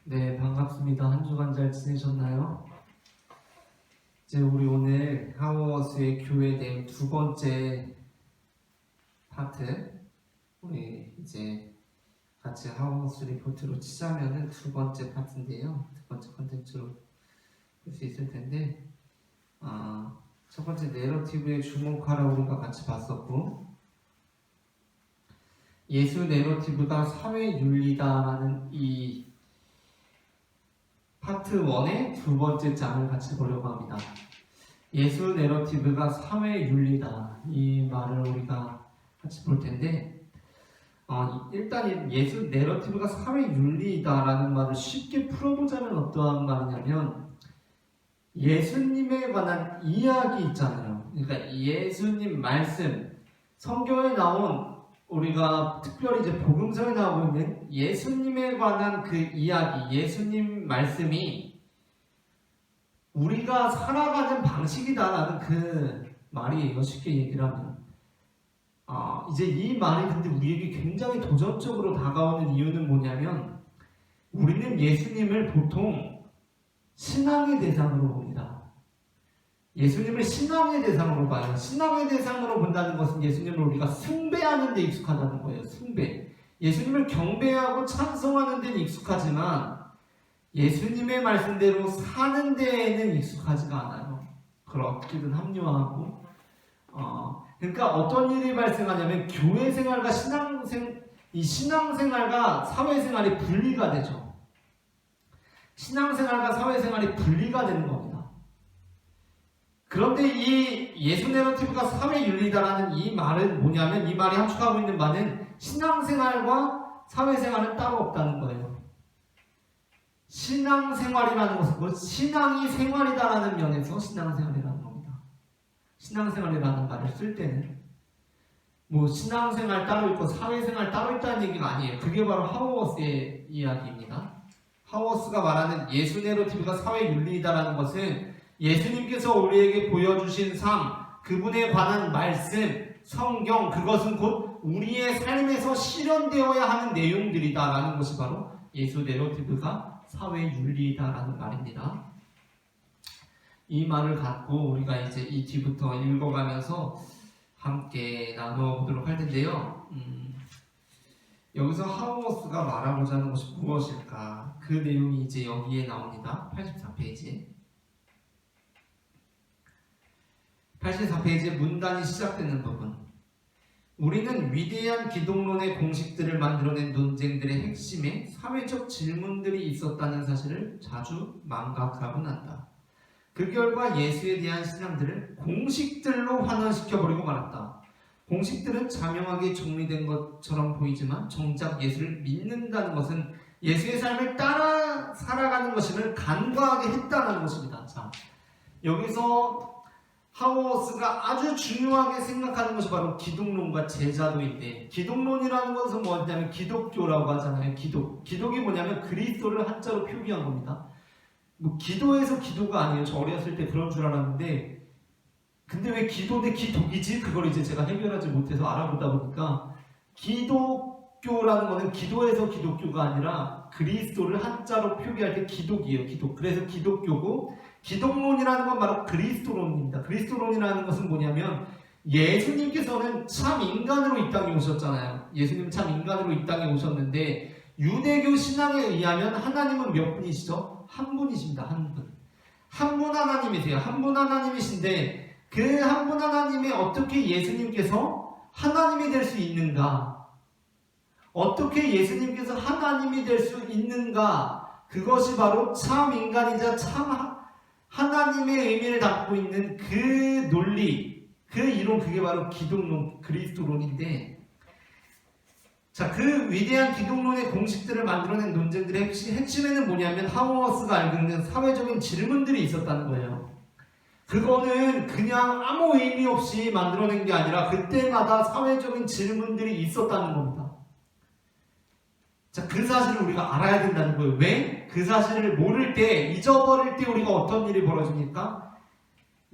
네, 반갑습니다. 한 주간 잘 지내셨나요? 이제 우리 오늘 하워스의 교회 내용 두 번째 파트, 우리 이제 같이 하워스 리포트로 치자면은 두 번째 파트인데요. 두 번째 컨텐츠로 볼 수 있을 텐데, 첫 번째 내러티브에 주목하라 우리가 같이 봤었고, 예수 내러티브가 사회윤리다라는 이 파트 1의 두 번째 장을 같이 보려고 합니다. 예수 내러티브가 사회윤리다, 이 말을 우리가 같이 볼 텐데, 일단 예수 내러티브가 사회윤리다라는 말을 쉽게 풀어보자면 어떠한 말이냐면, 예수님에 관한 이야기 있잖아요. 그러니까 예수님 말씀, 성경에 나온, 우리가 특별히 이제 복음서에 나오고 있는 예수님에 관한 그 이야기, 예수님 말씀이 우리가 살아가는 방식이다라는 그 말이에요. 쉽게 얘기를 하면. 이제 이 말이 근데 우리에게 굉장히 도전적으로 다가오는 이유는 뭐냐면, 우리는 예수님을 보통 신앙의 대상으로 봅니다. 예수님을 신앙의 대상으로 봐요. 신앙의 대상으로 본다는 것은 예수님을 우리가 숭배하는 데 익숙하다는 거예요. 숭배. 예수님을 경배하고 찬송하는 데는 익숙하지만 예수님의 말씀대로 사는 데에는 익숙하지가 않아요. 그걸 어떻게든 합리화하고 그러니까 어떤 일이 발생하냐면 교회 생활과 신앙생활과 사회생활이 분리가 되죠. 신앙생활과 사회생활이 분리가 되는 겁니다. 그런데 이 예수 내러티브가 사회윤리다라는 이 말은 뭐냐면, 이 말이 함축하고 있는 바는 신앙생활과 사회생활은 따로 없다는 거예요. 신앙생활이라는 것은 신앙이 생활이다라는 면에서 신앙생활이라는 겁니다. 신앙생활이라는 말을 쓸 때는 신앙생활 따로 있고 사회생활 따로 있다는 얘기가 아니에요. 그게 바로 하워스의 이야기입니다. 하워스가 말하는 예수 내러티브가 사회윤리다라는 것은 예수님께서 우리에게 보여주신 삶, 그분에 관한 말씀, 성경, 그것은 곧 우리의 삶에서 실현되어야 하는 내용들이다라는 것이 바로 예수 내러티브가 사회윤리다라는 말입니다. 이 말을 갖고 우리가 이제 이 뒤부터 읽어가면서 함께 나눠보도록 할 텐데요. 여기서 하워스가 말하고자 하는 것이 무엇일까? 그 내용이 이제 여기에 나옵니다. 84페이지. 84페이지에 문단이 시작되는 부분. 우리는 위대한 기독론의 공식들을 만들어낸 논쟁들의 핵심에 사회적 질문들이 있었다는 사실을 자주 망각하곤 한다. 그 결과 예수에 대한 신앙들을 공식들로 환원시켜버리고 말았다. 공식들은 자명하게 정리된 것처럼 보이지만 정작 예수를 믿는다는 것은 예수의 삶을 따라 살아가는 것임을 간과하게 했다는 것입니다. 자, 여기서 하워스가 아주 중요하게 생각하는 것이 바로 기독론과 제자도인데, 기독론이라는 것은 뭐냐면 기독교라고 하잖아요. 기독이 뭐냐면 그리스도를 한자로 표기한 겁니다. 기도에서 기도가 아니에요. 저 어렸을 때 그런 줄 알았는데, 근데 왜 기도 대 기독이지? 그걸 이제 제가 해결하지 못해서 알아보다 보니까, 기독교라는 것은 기도에서 기독교가 아니라 그리스도를 한자로 표기할 때 기독이에요. 기독. 그래서 기독교고, 기독론이라는 건 바로 그리스도론입니다. 그리스도론이라는 것은 뭐냐면, 예수님께서는 참 인간으로 이 땅에 오셨잖아요. 예수님은 참 인간으로 이 땅에 오셨는데, 유대교 신앙에 의하면 하나님은 몇 분이시죠? 한 분이십니다. 한 분. 한 분 하나님이세요. 한 분 하나님이신데, 그 한 분 하나님이 어떻게 예수님께서 하나님이 될 수 있는가? 어떻게 예수님께서 하나님이 될 수 있는가? 그것이 바로 참 인간이자 참 하나님의 의미를 담고 있는 그 논리, 그 이론, 그게 바로 기독론, 그리스도론인데, 자, 그 위대한 기독론의 공식들을 만들어낸 논쟁들의 핵심에는 뭐냐면 하워스가 알고 있는 사회적인 질문들이 있었다는 거예요. 그거는 그냥 아무 의미 없이 만들어낸 게 아니라 그때마다 사회적인 질문들이 있었다는 겁니다. 자, 그 사실을 우리가 알아야 된다는 거예요. 왜? 그 사실을 모를 때, 잊어버릴 때 우리가 어떤 일이 벌어집니까?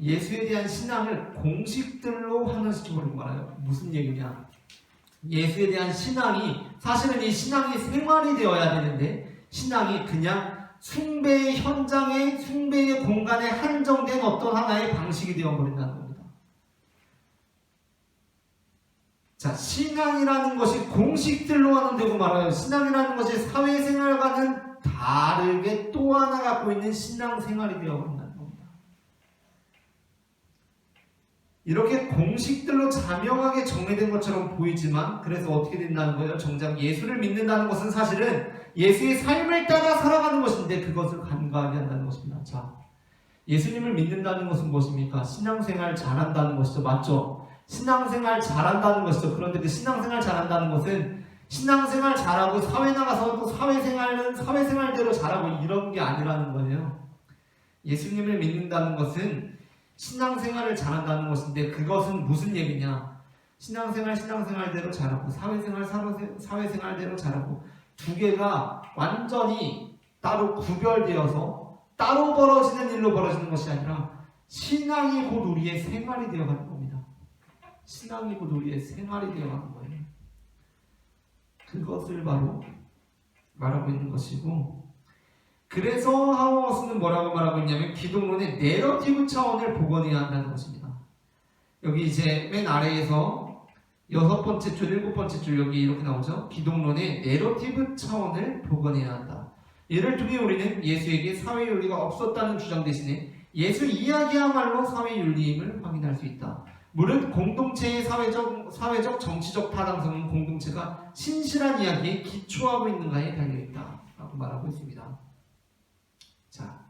예수에 대한 신앙을 공식들로 환원시켜버리고 말아요. 무슨 얘기냐? 예수에 대한 신앙이, 사실은 이 신앙이 생활이 되어야 되는데, 신앙이 그냥 숭배의 현장에, 숭배의 공간에 한정된 어떤 하나의 방식이 되어버린다는 겁니다. 자, 신앙이라는 것이 공식들로만은 되고 말아요. 신앙이라는 것이 사회생활과는 다르게 또 하나 갖고 있는 신앙생활이 되어버린다는 겁니다. 이렇게 공식들로 자명하게 정해진 것처럼 보이지만, 그래서 어떻게 된다는 거예요? 정작 예수를 믿는다는 것은 사실은 예수의 삶을 따라 살아가는 것인데 그것을 간과하게 한다는 것입니다. 자, 예수님을 믿는다는 것은 무엇입니까? 신앙생활 잘한다는 것이죠. 맞죠? 신앙생활 잘한다는 것이죠. 그런데 그 신앙생활 잘한다는 것은 신앙생활 잘하고 사회 나가서 또 사회생활은 사회생활대로 잘하고 이런 게 아니라는 거예요. 예수님을 믿는다는 것은 신앙생활을 잘한다는 것인데 그것은 무슨 얘기냐? 신앙생활대로 잘하고 사회생활대로 잘하고 두 개가 완전히 따로 구별되어서 따로 벌어지는 일로 벌어지는 것이 아니라 신앙이 곧 우리의 생활이 되어가는 겁니다. 신앙이 곧 우리의 생활이 되어가는 거예요. 그것을 바로 말하고 있는 것이고, 그래서 하우어스는 뭐라고 말하고 있냐면 기독론의 내러티브 차원을 복원해야 한다는 것입니다. 여기 이제 맨 아래에서 6번째 줄, 7번째 줄 여기 이렇게 나오죠. 기독론의 내러티브 차원을 복원해야 한다. 이를 통해 우리는 예수에게 사회윤리가 없었다는 주장 대신에 예수 이야기야말로 사회윤리임을 확인할 수 있다. 무릇 공동체의 사회적 정치적 타당성은 공동체가 신실한 이야기에 기초하고 있는가에 달려있다 라고 말하고 있습니다. 자,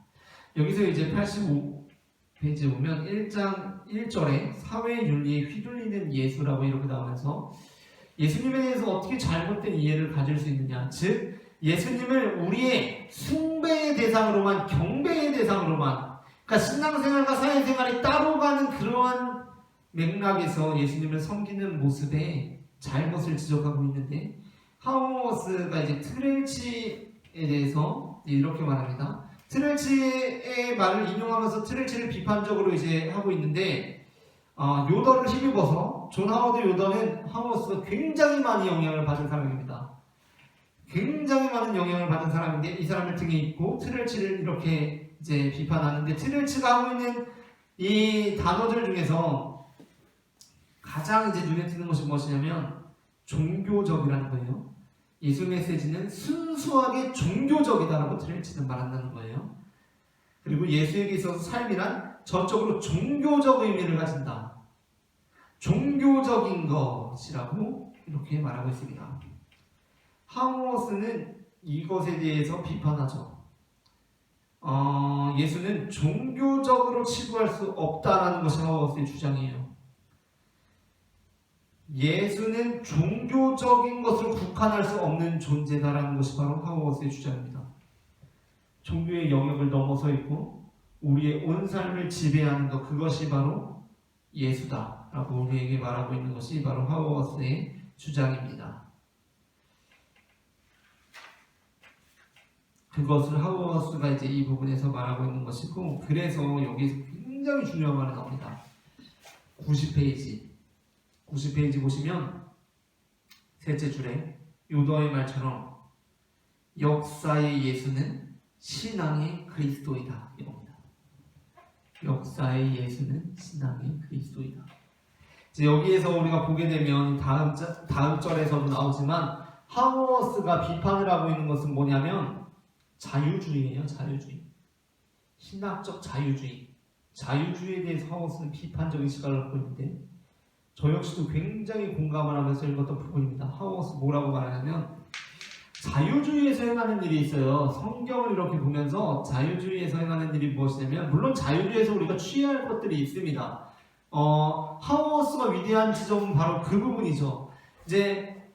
여기서 이제 85페이지에 보면 1장 1절에 사회윤리에 휘둘리는 예수라고 이렇게 나오면서 예수님에 대해서 어떻게 잘못된 이해를 가질 수 있느냐, 즉 예수님을 우리의 숭배의 대상으로만, 경배의 대상으로만, 그러니까 신앙생활과 사회생활이 따로 가는 그러한 맥락에서 예수님을 섬기는 모습에 잘못을 지적하고 있는데, 하우어스가 이제 트렐치에 대해서 이렇게 말합니다. 트렐치의 말을 인용하면서 트렐치를 비판적으로 이제 하고 있는데, 요더를 힘입어서 존 하워드 요더는 하우어스가 굉장히 많이 영향을 받은 사람입니다. 굉장히 많은 영향을 받은 사람인데 이 사람을 등에 잇고 트렐치를 이렇게 이제 비판하는데, 트렐치가 하고 있는 이 단어들 중에서 가장 이제 눈에 띄는 것이 무엇이냐면 종교적이라는 거예요. 예수 메시지는 순수하게 종교적이다라고 트렐치는 말한다는 거예요. 그리고 예수에게 있어서 삶이란 전적으로 종교적 의미를 가진다. 종교적인 것이라고 이렇게 말하고 있습니다. 하우어스는 이것에 대해서 비판하죠. 예수는 종교적으로 치부할 수 없다라는 것이 하우어스의 주장이에요. 예수는 종교적인 것을 국한할 수 없는 존재다라는 것이 바로 하우어스의 주장입니다. 종교의 영역을 넘어서 있고 우리의 온 삶을 지배하는 것, 그것이 바로 예수다라고 우리에게 말하고 있는 것이 바로 하우어스의 주장입니다. 그것을 하우어스가 이제 이 부분에서 말하고 있는 것이고, 그래서 여기서 굉장히 중요한 말이 나옵니다. 90페이지 보시면 셋째 줄에 요더의 말처럼 역사의 예수는 신앙의 그리스도이다 이겁니다. 역사의 예수는 신앙의 그리스도이다. 이제 여기에서 우리가 보게 되면 다음 절에서도 나오지만 하우어스가 비판을 하고 있는 것은 뭐냐면 자유주의예요. 자유주의. 신학적 자유주의. 자유주의에 대해서 하우어스는 비판적인 시각을 갖고 있는데 저 역시도 굉장히 공감을 하면서 읽었던 부분입니다. 하우어스 뭐라고 말하냐면 자유주의에서 행하는 일이 있어요. 성경을 이렇게 보면서 자유주의에서 행하는 일이 무엇이냐면, 물론 자유주의에서 우리가 취해야 할 것들이 있습니다. 하우어스가 위대한 지점은 바로 그 부분이죠. 이제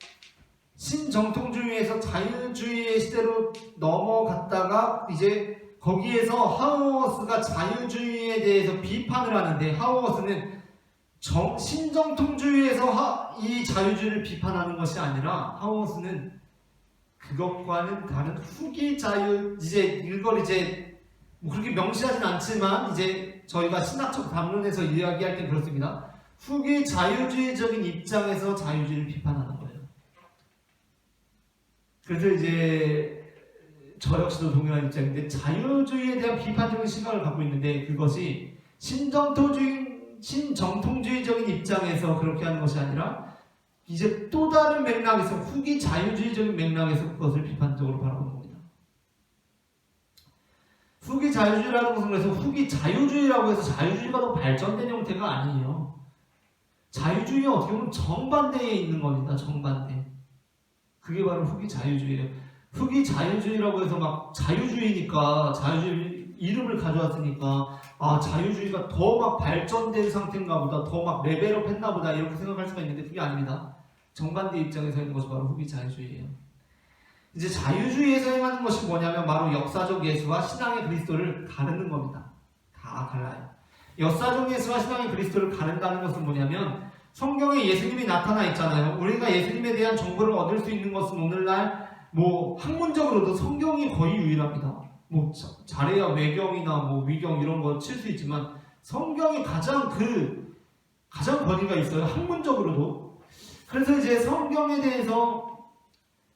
신정통주의에서 자유주의의 시대로 넘어갔다가 이제 거기에서 하우어스가 자유주의에 대해서 비판을 하는데, 하우어스는 신정통주의에서 이 자유주의를 비판하는 것이 아니라 하우어스는 그것과는 다른 후기 자유, 이제 이걸 이제 뭐 그렇게 명시하진 않지만 이제 저희가 신학적 담론에서 이야기할 때 그렇습니다. 후기 자유주의적인 입장에서 자유주의를 비판하는 거예요. 그래서 이제 저 역시도 동일한 입장인데 자유주의에 대한 비판적인 시각을 갖고 있는데 그것이 신정통주의적인 입장에서 그렇게 하는 것이 아니라 이제 또 다른 맥락에서 후기 자유주의적인 맥락에서 그것을 비판적으로 바라보는 겁니다. 후기 자유주의라는 것은 그래서 후기 자유주의라고 해서 자유주의가 더 발전된 형태가 아니에요. 자유주의는 어떻게 보면 정반대에 있는 겁니다. 정반대. 그게 바로 후기 자유주의예요. 후기 자유주의라고 해서 막 자유주의니까 자유주의 이름을 가져왔으니까 아 자유주의가 더 막 발전된 상태인가 보다 더 막 레벨업 했나 보다 이렇게 생각할 수가 있는데 그게 아닙니다. 정반대 입장에서 있는 것이 바로 후기 자유주의예요. 이제 자유주의에서 행하는 것이 뭐냐면 바로 역사적 예수와 신앙의 그리스도를 가르는 겁니다. 다 갈라요. 역사적 예수와 신앙의 그리스도를 가른다는 것은 뭐냐면 성경에 예수님이 나타나 있잖아요. 우리가 예수님에 대한 정보를 얻을 수 있는 것은 오늘날 뭐 학문적으로도 성경이 거의 유일합니다. 뭐 잘해야 외경이나 뭐 위경 이런 거 칠 수 있지만 성경이 가장 권위가 있어요. 학문적으로도. 그래서 이제 성경에 대해서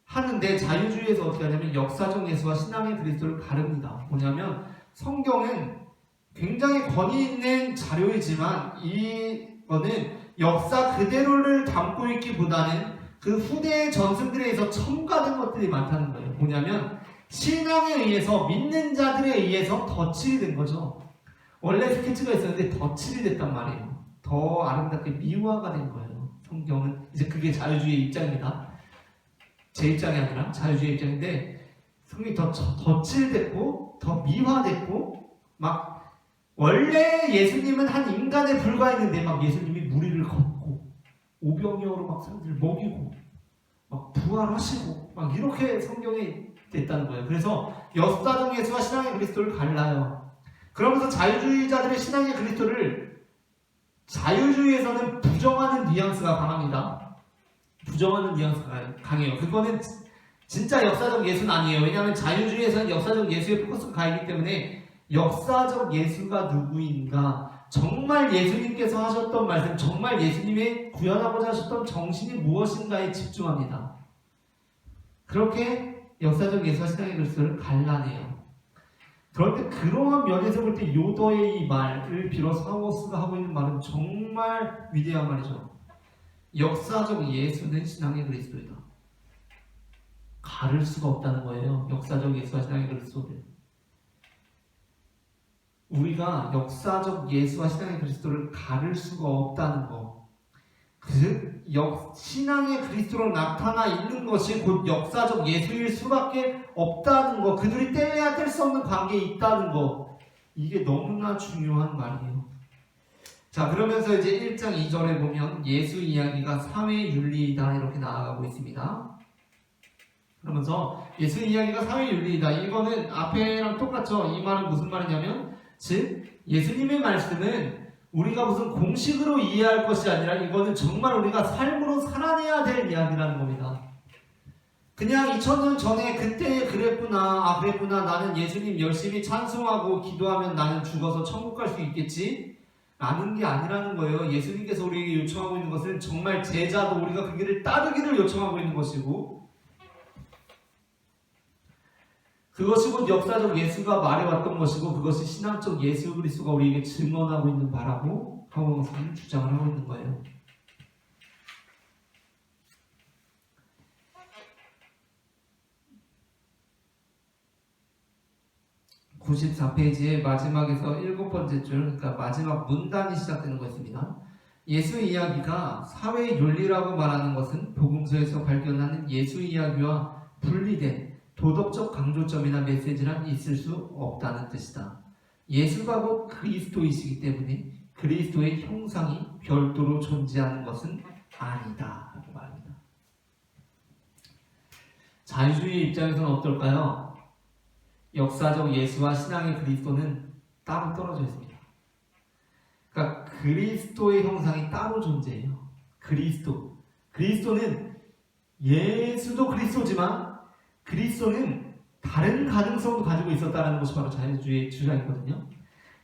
하는데 자유주의에서 어떻게 하냐면 역사적 예수와 신앙의 그리스도를 가릅니다. 뭐냐면 성경은 굉장히 권위 있는 자료이지만 이거는 역사 그대로를 담고 있기보다는 그 후대의 전승들에 의해서 첨가된 것들이 많다는 거예요. 뭐냐면 신앙에 의해서 믿는 자들에 의해서 덧칠이 된 거죠. 원래 스케치가 있었는데 덧칠이 됐단 말이에요. 더 아름답게 미화가 된 거예요. 성경은 이제 그게 자유주의 입장입니다. 제 입장이 아니라 자유주의 입장인데 성경이 더 덧칠됐고 더 미화됐고 막 원래 예수님은 한 인간에 불과했는데 막 예수님이 무리를 걷고 오병이어로 막 사람들을 먹이고 막 부활하시고 막 이렇게 성경에 됐다는 거예요. 그래서 역사적 예수와 신앙의 그리스도를 갈라요. 그러면서 자유주의자들의 신앙의 그리스도를 자유주의에서는 부정하는 뉘앙스가 강합니다. 부정하는 뉘앙스가 강해요. 그거는 진짜 역사적 예수는 아니에요. 왜냐하면 자유주의에서는 역사적 예수의 포커스가 가 있기 때문에 역사적 예수가 누구인가, 정말 예수님께서 하셨던 말씀, 정말 예수님의 구현하고자 하셨던 정신이 무엇인가에 집중합니다. 그렇게 역사적 예수와 신앙의 그리스도를 갈라내요. 그런데 그러한 면에서 볼 때 요더의 이 말을 빌어서 하워스가 하고 있는 말은 정말 위대한 말이죠. 역사적 예수는 신앙의 그리스도이다. 가를 수가 없다는 거예요. 역사적 예수와 신앙의 그리스도를. 우리가 역사적 예수와 신앙의 그리스도를 가를 수가 없다는 것. 신앙의 그리스도로 나타나 있는 것이 곧 역사적 예수일 수밖에 없다는 것. 그들이 떼야 뗄 수 없는 관계에 있다는 것. 이게 너무나 중요한 말이에요. 자, 그러면서 이제 1장 2절에 보면 예수 이야기가 사회윤리이다 이렇게 나아가고 있습니다. 그러면서 예수 이야기가 사회윤리이다. 이거는 앞에랑 똑같죠. 이 말은 무슨 말이냐면 즉 예수님의 말씀은 우리가 무슨 공식으로 이해할 것이 아니라 이거는 정말 우리가 삶으로 살아내야 될 이야기라는 겁니다. 그냥 2000년 전에 그때 그랬구나, 그랬구나, 나는 예수님 열심히 찬송하고 기도하면 나는 죽어서 천국 갈 수 있겠지? 라는 게 아니라는 거예요. 예수님께서 우리에게 요청하고 있는 것은 정말 제자도 우리가 그 길을 따르기를 요청하고 있는 것이고, 그것이 곧 역사적 예수가 말해왔던 것이고 그것이 신앙적 예수 그리스도가 우리에게 증언하고 있는 바라고 하워스는 주장을 하고 있는 거예요. (94페이지의) 마지막에서 7번째 줄, 그러니까 마지막 문단이 시작되는 것입니다. 예수 이야기가 사회 윤리라고 말하는 것은 복음서에서 발견하는 예수 이야기와 분리된 도덕적 강조점이나 메시지란 있을 수 없다는 뜻이다. 예수가 곧 그리스도이시기 때문에 그리스도의 형상이 별도로 존재하는 것은 아니다 라고 말합니다. 자유주의 입장에서는 어떨까요? 역사적 예수와 신앙의 그리스도는 따로 떨어져 있습니다. 그러니까 그리스도의 형상이 따로 존재해요. 그리스도는 예수도 그리스도지만 그리스도는 다른 가능성도 가지고 있었다는 것이 바로 자유주의의 주장이거든요.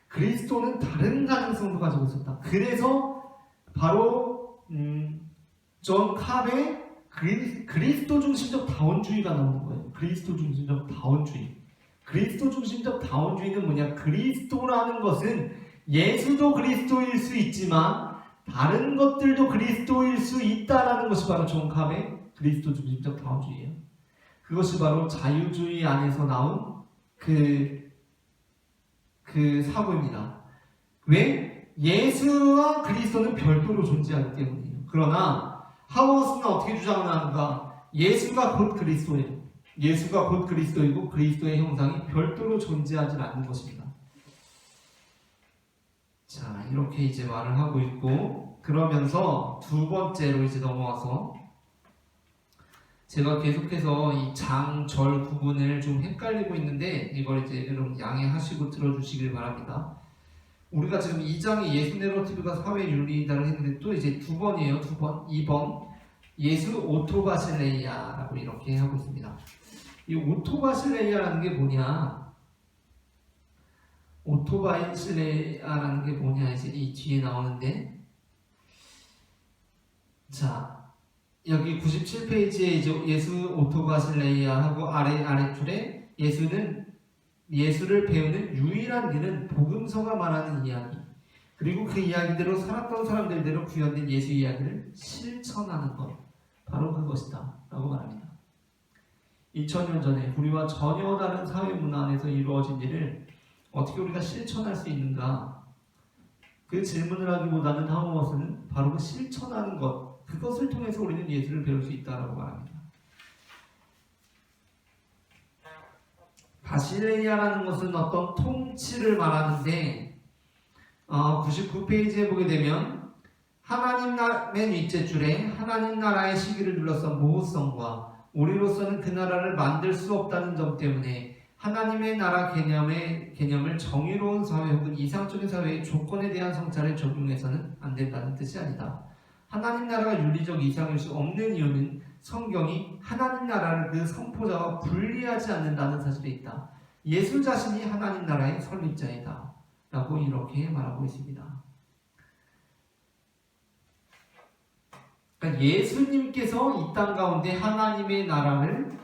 그리스도는 다른 가능성도 가지고 있었다. 그래서 바로 존 캅의 그리스도 중심적 다원주의가 나오는 거예요. 그리스도 중심적 다원주의. 그리스도 중심적 다원주의는 뭐냐? 그리스도라는 것은 예수도 그리스도일 수 있지만 다른 것들도 그리스도일 수 있다라는 것이 바로 존 캅의 그리스도 중심적 다원주의예요. 그것이 바로 자유주의 안에서 나온 그 사고입니다. 왜? 예수와 그리스도는 별도로 존재하기 때문이에요. 그러나 하워스는 어떻게 주장하는가? 예수가 곧 그리스도예요. 예수가 곧 그리스도이고 그리스도의 형상이 별도로 존재하지 않는 것입니다. 자, 이렇게 이제 말을 하고 있고, 그러면서 두 번째로 이제 넘어와서 제가 계속해서 이 장, 절 구분을 좀 헷갈리고 있는데 이걸 이제 여러분 양해하시고 들어주시길 바랍니다. 우리가 지금 2장에 예수 내러티브가 사회 윤리이다를 했는데 또 이제 두 번이에요. 2번 예수 오토바실레이아라고 이렇게 하고 있습니다. 이 오토바실레이아라는 게 뭐냐? 오토바실레이아라는 게 뭐냐? 이제 이 뒤에 나오는데, 자, 여기 97페이지에 이제 예수 오토바실레이아하고 아래줄에 예수를 배우는 유일한 길은 복음서가 말하는 이야기, 그리고 그 이야기대로 살았던 사람들대로 구현된 예수 이야기를 실천하는 것, 바로 그것이다 라고 말합니다. 2000년 전에 우리와 전혀 다른 사회 문화 안에서 이루어진 일을 어떻게 우리가 실천할 수 있는가? 그 질문을 하기보다는 하워스는 바로 그 실천하는 것, 그것을 통해서 우리는 예수를 배울 수 있다라고 말합니다. 바실레이아라는 것은 어떤 통치를 말하는데 99페이지에 보게 되면 하나님 맨 윗째 줄에 하나님 나라의 시기를 둘러싼 모호성과 우리로서는 그 나라를 만들 수 없다는 점 때문에 하나님의 나라 개념을 정의로운 사회 혹은 이상적인 사회의 조건에 대한 성찰에 적용해서는 안 된다는 뜻이 아니다. 하나님 나라가 윤리적 이상일 수 없는 이유는 성경이 하나님 나라를 그 선포자와 분리하지 않는다는 사실에 있다. 예수 자신이 하나님 나라의 설립자이다 라고 이렇게 말하고 있습니다. 그러니까 예수님께서 이 땅 가운데 하나님의 나라를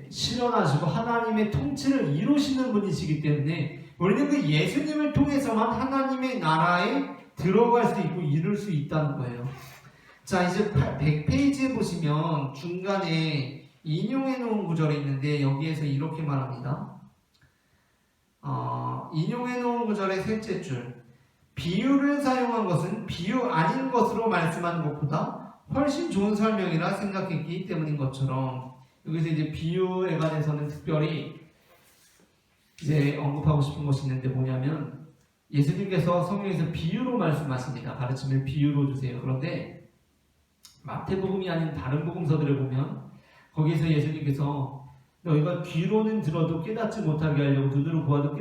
실현하시고 하나님의 통치를 이루시는 분이시기 때문에 우리는 그 예수님을 통해서만 하나님의 나라에 들어갈 수 있고 이룰 수 있다는 거예요. 자, 이제 100페이지에 보시면 중간에 인용해 놓은 구절이 있는데 여기에서 이렇게 말합니다. 인용해 놓은 구절의 셋째 줄, 비유를 사용한 것은 비유 아닌 것으로 말씀하는 것보다 훨씬 좋은 설명이라 생각했기 때문인 것처럼, 여기서 이제 비유에 관해서는 특별히 이제 언급하고 싶은 것이 있는데 뭐냐면, 예수님께서 성경에서 비유로 말씀하십니다. 가르침을 비유로 주세요. 그런데 마태복음이 아닌 다른 복음서들을 보면 거기에서 예수님께서 너희가 귀로는 들어도 깨닫지 못하게 하려고, 눈으로 보아도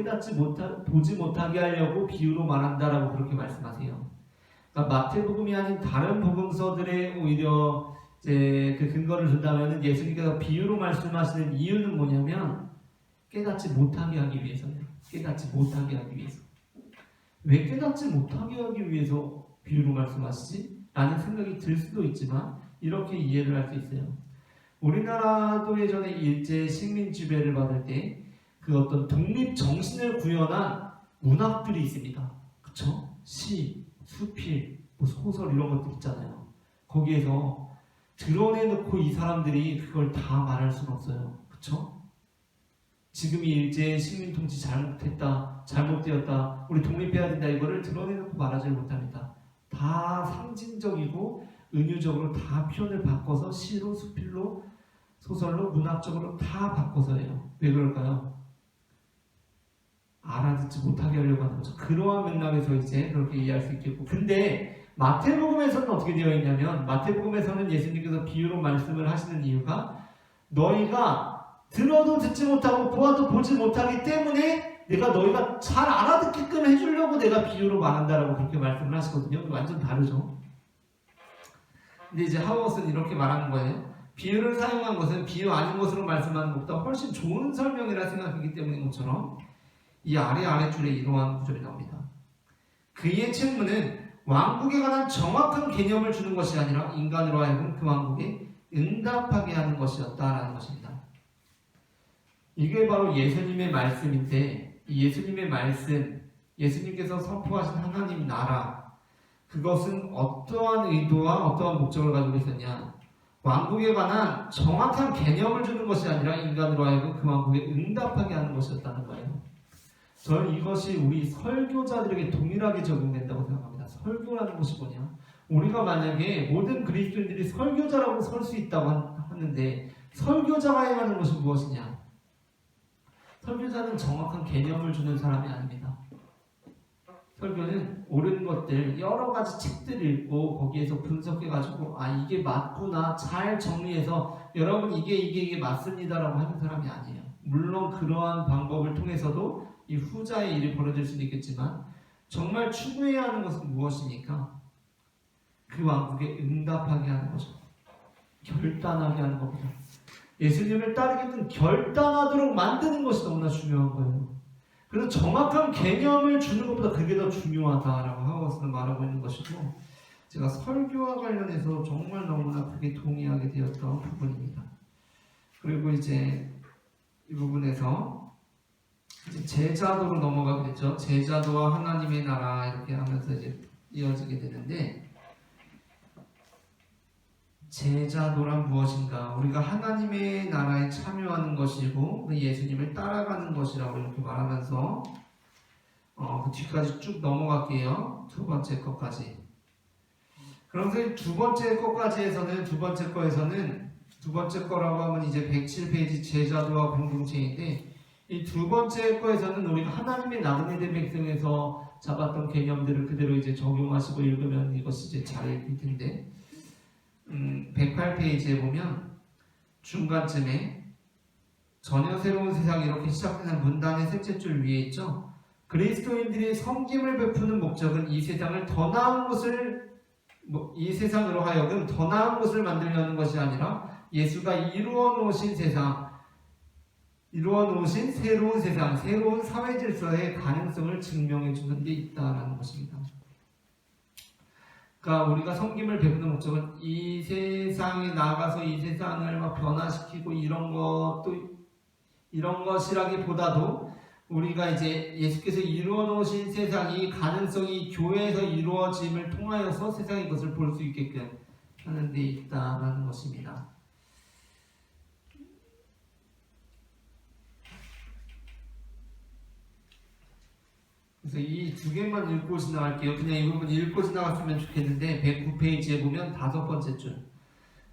보지 못하게 하려고 비유로 말한다라고 그렇게 말씀하세요. 그러니까 마태복음이 아닌 다른 복음서들에 오히려 이제 그 근거를 준다면 예수님께서 비유로 말씀하시는 이유는 뭐냐면 깨닫지 못하게 하기 위해서예요. 깨닫지 못하게 하기 위해서. 왜 깨닫지 못하게 하기 위해서 비유로 말씀하시지? 라는 생각이 들 수도 있지만 이렇게 이해를 할 수 있어요. 우리나라도 예전에 일제 식민 지배를 받을 때 그 어떤 독립 정신을 구현한 문학들이 있습니다. 그쵸? 시, 수필, 뭐 소설 이런 것들 있잖아요. 거기에서 드러내놓고 이 사람들이 그걸 다 말할 수는 없어요. 그쵸? 지금이 일제 식민 통치 잘못했다, 잘못되었다, 우리 독립해야 된다, 이거를 드러내놓고 말하지 못합니다. 다 상징적이고 은유적으로 다 표현을 바꿔서 시로, 수필로, 소설로, 문학적으로 다 바꿔서 해요. 왜 그럴까요? 알아듣지 못하게 하려고 하는 거죠. 그러한 맥락에서 이제 그렇게 이해할 수 있겠고, 근데 마태복음에서는 어떻게 되어 있냐면, 마태복음에서는 예수님께서 비유로 말씀을 하시는 이유가 너희가 들어도 듣지 못하고 보아도 보지 못하기 때문에 내가 너희가 잘 알아듣게끔 해주려고 내가 비유로 말한다라고 그렇게 말씀을 하시거든요. 완전 다르죠. 근데 이제 하워스는 이렇게 말하는 거예요. 비유를 사용한 것은 비유 아닌 것으로 말씀하는 것보다 훨씬 좋은 설명이라 생각하기 때문인 것처럼 이 아래줄에 이러한 구절이 나옵니다. 그의 책무는 왕국에 관한 정확한 개념을 주는 것이 아니라 인간으로 하여금 그 왕국의 응답하게 하는 것이었다라는 것입니다. 이게 바로 예수님의 말씀인데, 이 예수님의 말씀, 예수님께서 선포하신 하나님 나라, 그것은 어떠한 의도와 어떠한 목적을 가지고 있었냐? 왕국에 관한 정확한 개념을 주는 것이 아니라 인간으로 하여금 그 왕국에 응답하게 하는 것이었다는 거예요. 저는 이것이 우리 설교자들에게 동일하게 적용된다고 생각합니다. 설교라는 것이 뭐냐? 우리가 만약에 모든 그리스도인들이 설교자라고 설 수 있다고 하는데 설교자가 해야 하는 것이 무엇이냐? 설교자는 정확한 개념을 주는 사람이 아닙니다. 설교는 옳은 것들, 여러 가지 책들을 읽고 거기에서 분석해가지고 이게 맞구나 잘 정리해서 여러분 이게 맞습니다라고 하는 사람이 아니에요. 물론 그러한 방법을 통해서도 이 후자의 일이 벌어질 수도 있겠지만 정말 추구해야 하는 것은 무엇입니까? 그 왕국에 응답하게 하는 거죠. 결단하게 하는 겁니다. 예수님을 따르기는 결단하도록 만드는 것이 너무나 중요한 거예요. 그래서 정확한 개념을 주는 것보다 그게 더 중요하다라고 하고서는 말하고 있는 것이고, 제가 설교와 관련해서 정말 너무나 크게 동의하게 되었던 부분입니다. 그리고 이제 이 부분에서 이제 제자도로 넘어가게 됐죠. 제자도와 하나님의 나라 이렇게 하면서 이제 이어지게 되는데, 제자도란 무엇인가? 우리가 하나님의 나라에 참여하는 것이고 예수님을 따라가는 것이라고 이렇게 말하면서 그 뒤까지 쭉 넘어갈게요. 두 번째 것까지. 그래서 두 번째 것까지에서는 두 번째 거라고 하면 이제 107페이지 제자도와 공동체인데, 이 두 번째 거에서는 우리가 하나님의 나그네 된 백성에서 잡았던 개념들을 그대로 이제 적용하시고 읽으면 이것이 이제 잘 읽힐 텐데, 108페이지에 보면 중간쯤에 전혀 새로운 세상이 이렇게 시작되는 문단의 셋째 줄 위에 있죠. 그리스도인들이 섬김을 베푸는 목적은 이 세상을 더 나은 것을 이 세상으로 하여금 더 나은 것을 만들려는 것이 아니라 예수가 이루어 놓으신 새로운 세상, 새로운 사회 질서의 가능성을 증명해 주는 데 있다라는 것입니다. 그러니까 우리가 섬김을 베푸는 목적은 이 세상에 나가서 이 세상을 막 변화시키고 이런 것이라기보다도 우리가 이제 예수께서 이루어 놓으신 세상이 가능성이 교회에서 이루어짐을 통하여서 세상의 것을 볼 수 있게끔 하는 데 있다라는 것입니다. 그래서 이 두 개만 읽고 지나갈게요. 그냥 이 부분 읽고 지나갔으면 좋겠는데 109페이지에 보면 다섯 번째 줄,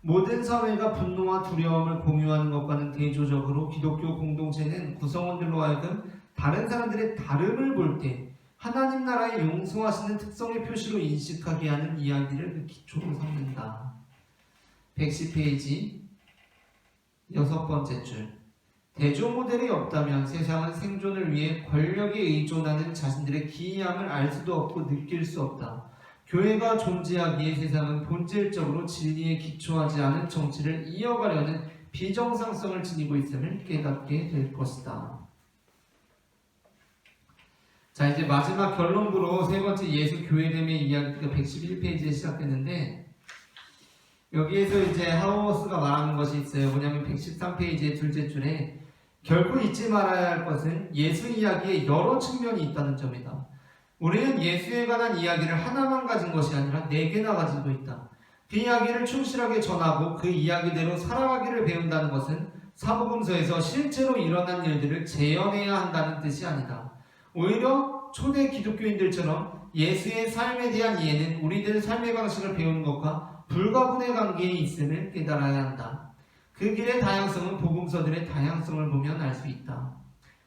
모든 사회가 분노와 두려움을 공유하는 것과는 대조적으로 기독교 공동체는 구성원들로 하여금 다른 사람들의 다름을 볼 때 하나님 나라의 용서하시는 특성의 표시로 인식하게 하는 이야기를 그 기초로 삼는다. 110페이지 여섯 번째 줄, 대조 모델이 없다면 세상은 생존을 위해 권력에 의존하는 자신들의 기이함을 알 수도 없고 느낄 수 없다. 교회가 존재하기에 세상은 본질적으로 진리에 기초하지 않은 정치를 이어가려는 비정상성을 지니고 있음을 깨닫게 될 것이다. 자, 이제 마지막 결론부로 세 번째 예수 교회됨의 이야기가 111페이지에 시작됐는데, 여기에서 이제 하우어스가 말하는 것이 있어요. 뭐냐면 113페이지의 둘째 줄에 결코 잊지 말아야 할 것은 예수 이야기에 여러 측면이 있다는 점이다. 우리는 예수에 관한 이야기를 하나만 가진 것이 아니라 4개나 가지고 있다. 그 이야기를 충실하게 전하고 그 이야기대로 살아가기를 배운다는 것은 사복음서에서 실제로 일어난 일들을 재현해야 한다는 뜻이 아니다. 오히려 초대 기독교인들처럼 예수의 삶에 대한 이해는 우리들 삶의 방식을 배우는 것과 불가분의 관계에 있음을 깨달아야 한다. 그 길의 다양성은 복음서들의 다양성을 보면 알 수 있다.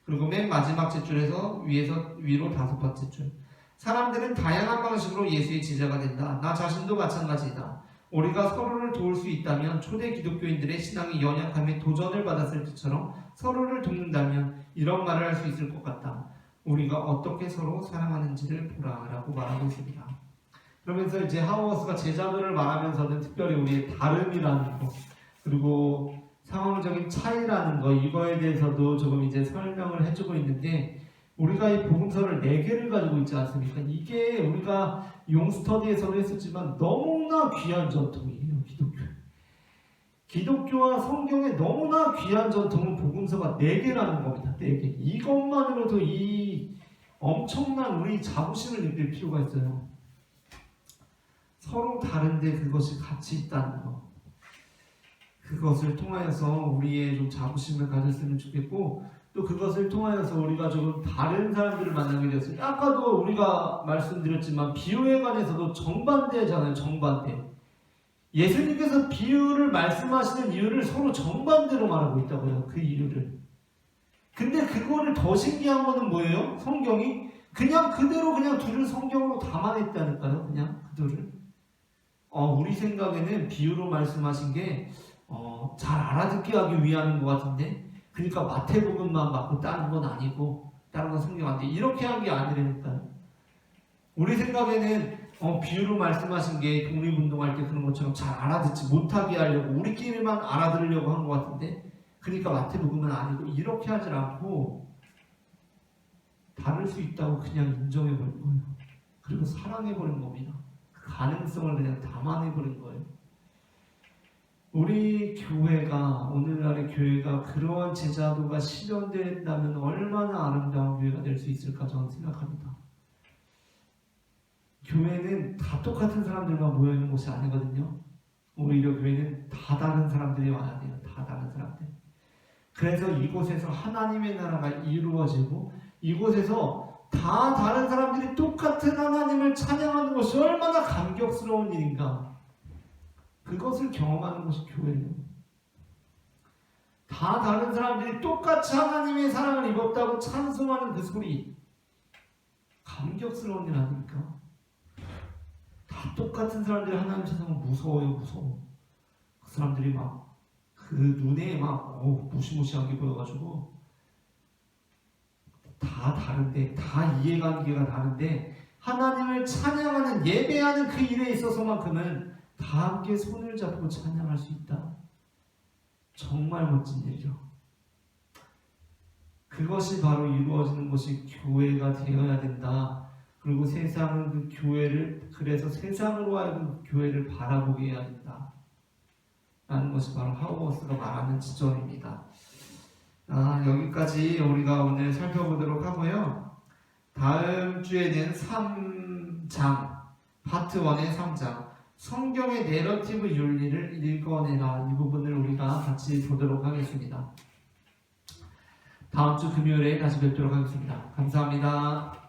그리고 맨 마지막 제줄에서 위로 다섯 번째 줄, 사람들은 다양한 방식으로 예수의 제자가 된다. 나 자신도 마찬가지다. 우리가 서로를 도울 수 있다면 초대 기독교인들의 신앙이 연약함에 도전을 받았을 때처럼 서로를 돕는다면 이런 말을 할 수 있을 것 같다. 우리가 어떻게 서로 사랑하는지를 보라라고 말하고 있습니다. 그러면서 이제 하우어스가 제자들을 말하면서는 특별히 우리의 다름이라는 것, 그리고 상황적인 차이라는 것, 이거에 대해서도 조금 이제 설명을 해주고 있는데, 우리가 이 복음서를 4개를 가지고 있지 않습니까? 이게 우리가 용스터디에서도 했었지만 너무나 귀한 전통이에요, 기독교. 기독교와 성경에 너무나 귀한 전통은 복음서가 4개라는 겁니다. 4개. 이것만으로도 이 엄청난 우리 자부심을 느낄 필요가 있어요. 서로 다른데 그것이 같이 있다는 것. 그것을 통하여서 우리의 좀 자부심을 가졌으면 좋겠고, 또 그것을 통하여서 우리가 조금 다른 사람들을 만나게 되었어요. 아까도 우리가 말씀드렸지만 비유에 관해서도 정반대잖아요. 정반대. 예수님께서 비유를 말씀하시는 이유를 서로 정반대로 말하고 있다고요. 그 이유를. 근데 그거를 더 신기한 거는 뭐예요? 성경이 그냥 그대로 그냥 둘을 성경으로 담아냈다니까요. 그냥 그들을. 우리 생각에는 비유로 말씀하신 게 잘 알아듣게 하기 위함인 것 같은데, 그러니까 마태복음만 맞고 다른 건 아니고 다른 건 성경 안 돼. 이렇게 한 게 아니라니까요. 우리 생각에는 비유로 말씀하신 게 독립운동할 때 그런 것처럼 잘 알아듣지 못하게 하려고 우리끼리만 알아들으려고 한 것 같은데, 그러니까 마태복음은 아니고 이렇게 하질 않고 다를 수 있다고 그냥 인정해버린 거예요. 그리고 사랑해버린 겁니다. 그 가능성을 그냥 담아내버린 거예요. 우리 교회가, 오늘날의 교회가 그러한 제자도가 실현된다면 얼마나 아름다운 교회가 될 수 있을까 저는 생각합니다. 교회는 다 똑같은 사람들만 모여있는 곳이 아니거든요. 오히려 교회는 다 다른 사람들이 와야 돼요. 다 다른 사람들. 그래서 이곳에서 하나님의 나라가 이루어지고, 이곳에서 다 다른 사람들이 똑같은 하나님을 찬양하는 것이 얼마나 감격스러운 일인가. 그것을 경험하는 것이 교회예요. 다 다른 사람들이 똑같이 하나님의 사랑을 입었다고 찬송하는 그 소리, 감격스러운 일 아닙니까? 다 똑같은 사람들이 하나님 찬송은 무서워요. 무서워. 그 사람들이 막 그 눈에 막 무시무시한 게 보여가지고 다 다른데, 다 이해관계가 다른데 하나님을 찬양하는, 예배하는 그 일에 있어서만큼은 다 함께 손을 잡고 찬양할 수 있다. 정말 멋진 일이죠. 그것이 바로 이루어지는 것이 교회가 되어야 된다. 그리고 세상은 그 교회를, 그래서 세상으로 하여금 그 교회를 바라보게 해야 된다 라는 것이 바로 하우머스가 말하는 지점입니다. 여기까지 우리가 오늘 살펴보도록 하고요. 다음 주에는 3장, 파트 1의 3장, 성경의 내러티브 윤리를 읽어내라, 이 부분을 우리가 같이 보도록 하겠습니다. 다음 주 금요일에 다시 뵙도록 하겠습니다. 감사합니다.